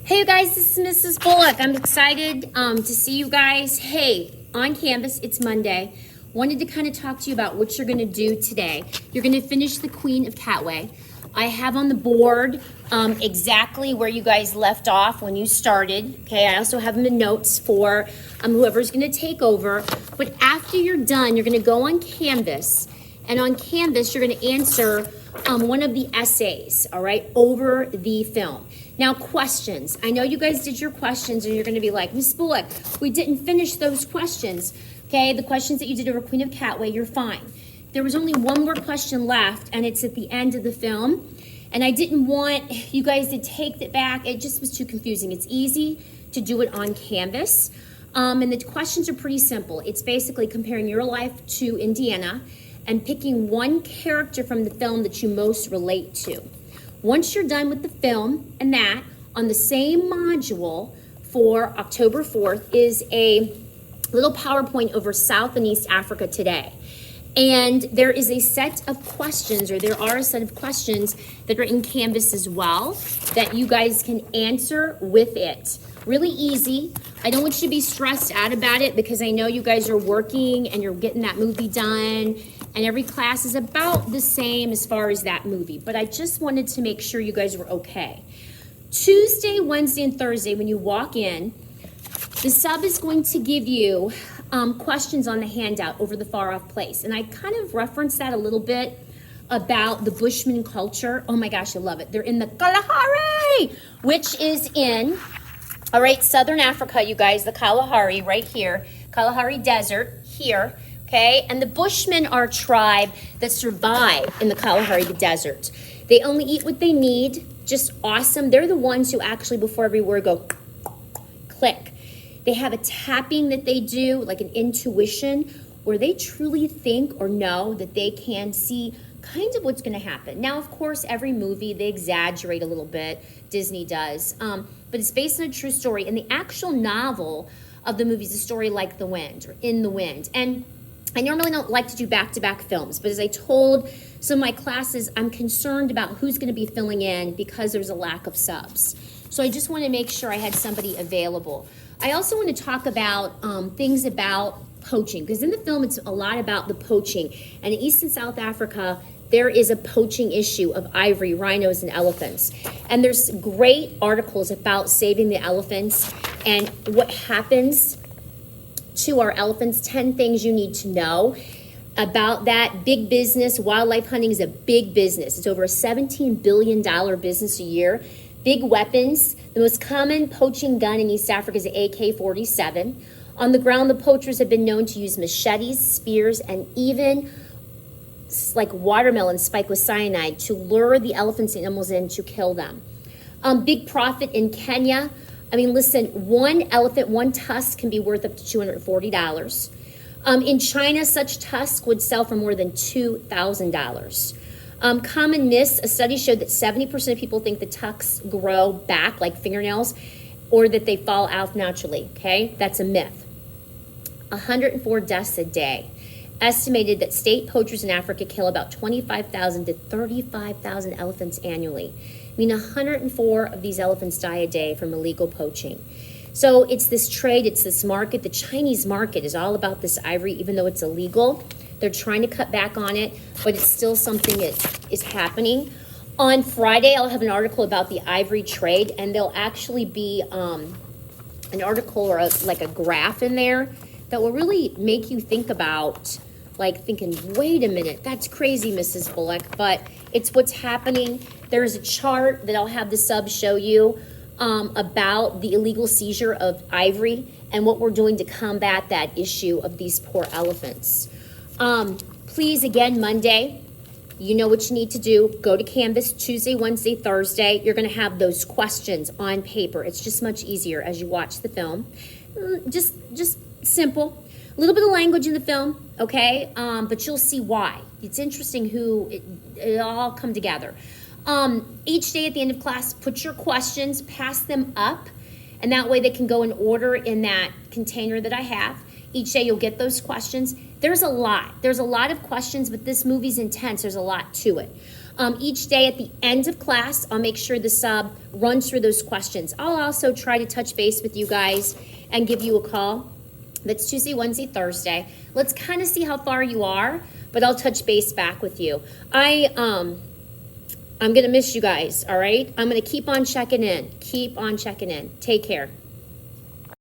Hey you guys, this is Mrs. Bullock. I'm excited to see you guys. Hey, on Canvas, it's Monday. Wanted to kind of talk to you about what you're going to do today. You're going to finish The Queen of Katwe. I have on the board exactly where you guys left off when you started. Okay, I also have them in notes for whoever's going to take over. But after you're done, you're going to go on Canvas. And on Canvas, you're going to answer one of the essays, all right, over the film. Now, questions. I know you guys did your questions, and you're going to be like, Miss Bullock, we didn't finish those questions. Okay, the questions that you did over Queen of Katwe, you're fine. There was only one more question left, and it's at the end of the film. And I didn't want you guys to take it back. It just was too confusing. It's easy to do it on Canvas. And the questions are pretty simple. It's basically comparing your life to Indiana and picking one character from the film that you most relate to. Once you're done with the film and that, on the same module for October 4th is a little PowerPoint over South and East Africa today. And there is a set of questions, or there are a set of questions that are in Canvas as well that you guys can answer with it. Really easy. I don't want you to be stressed out about it because I know you guys are working and you're getting that movie done. And every class is about the same as far as that movie. But I just wanted to make sure you guys were okay. Tuesday, Wednesday, and Thursday, when you walk in, the sub is going to give you questions on the handout over the far off place. And I kind of referenced that a little bit about the Bushman culture. Oh my gosh, I love it. They're in the Kalahari, which is in, all right, Southern Africa, you guys, the Kalahari right here, Kalahari Desert here. Okay, and the Bushmen are a tribe that survive in the Kalahari Desert. They only eat what they need, just awesome. They're the ones who actually, before every word, go click. They have a tapping that they do, like an intuition, where they truly think or know that they can see kind of what's going to happen. Now, of course, every movie, they exaggerate a little bit. Disney does. But it's based on a true story. And the actual novel of the movie is a story like The Wind, or In the Wind. And I normally don't like to do back-to-back films, but as I told some of my classes, I'm concerned about who's going to be filling in because there's a lack of subs. So I just want to make sure I had somebody available. I also want to talk about things about poaching, because in the film it's a lot about the poaching. And in East and South Africa, there is a poaching issue of ivory, rhinos, and elephants. And there's great articles about saving the elephants and what happens to our elephants, 10 things you need to know about that. Big business, wildlife hunting is a big business. It's over a $17 billion business a year. Big weapons, the most common poaching gun in East Africa is an AK-47. On the ground, the poachers have been known to use machetes, spears, and even like watermelon spiked with cyanide to lure the elephants and animals in to kill them. Big profit in Kenya. I mean, listen, one elephant, one tusk can be worth up to $240. In China, such tusk would sell for more than $2,000. Common myths, a study showed that 70% of people think the tusks grow back like fingernails or that they fall out naturally, okay? That's a myth. 104 deaths a day. Estimated that state poachers in Africa kill about 25,000 to 35,000 elephants annually. I mean, 104 of these elephants die a day from illegal poaching. So it's this trade, it's this market. The Chinese market is all about this ivory, even though it's illegal. They're trying to cut back on it, but it's still something that is happening. On Friday, I'll have an article about the ivory trade, and there'll actually be an article or like a graph in there that will really make you think about, like thinking, wait a minute, that's crazy, Mrs. Bullock, but it's what's happening. There's a chart that I'll have the sub show you about the illegal seizure of ivory and what we're doing to combat that issue of these poor elephants. Please, again, Monday, you know what you need to do. Go to Canvas Tuesday, Wednesday, Thursday. You're going to have those questions on paper. It's just much easier as you watch the film. Just simple. A little bit of language in the film, okay? But you'll see why. It's interesting who it all come together. Each day at the end of class, put your questions, pass them up, and that way they can go in order in that container that I have. Each day you'll get those questions. There's a lot of questions, but this movie's intense. There's a lot to it. Each day at the end of class, I'll make sure the sub runs through those questions. I'll also try to touch base with you guys and give you a call. That's Tuesday, Wednesday, Thursday. Let's kind of see how far you are, but I'll touch base back with you. I'm gonna miss you guys, all right? I'm gonna keep on checking in. Keep on checking in. Take care.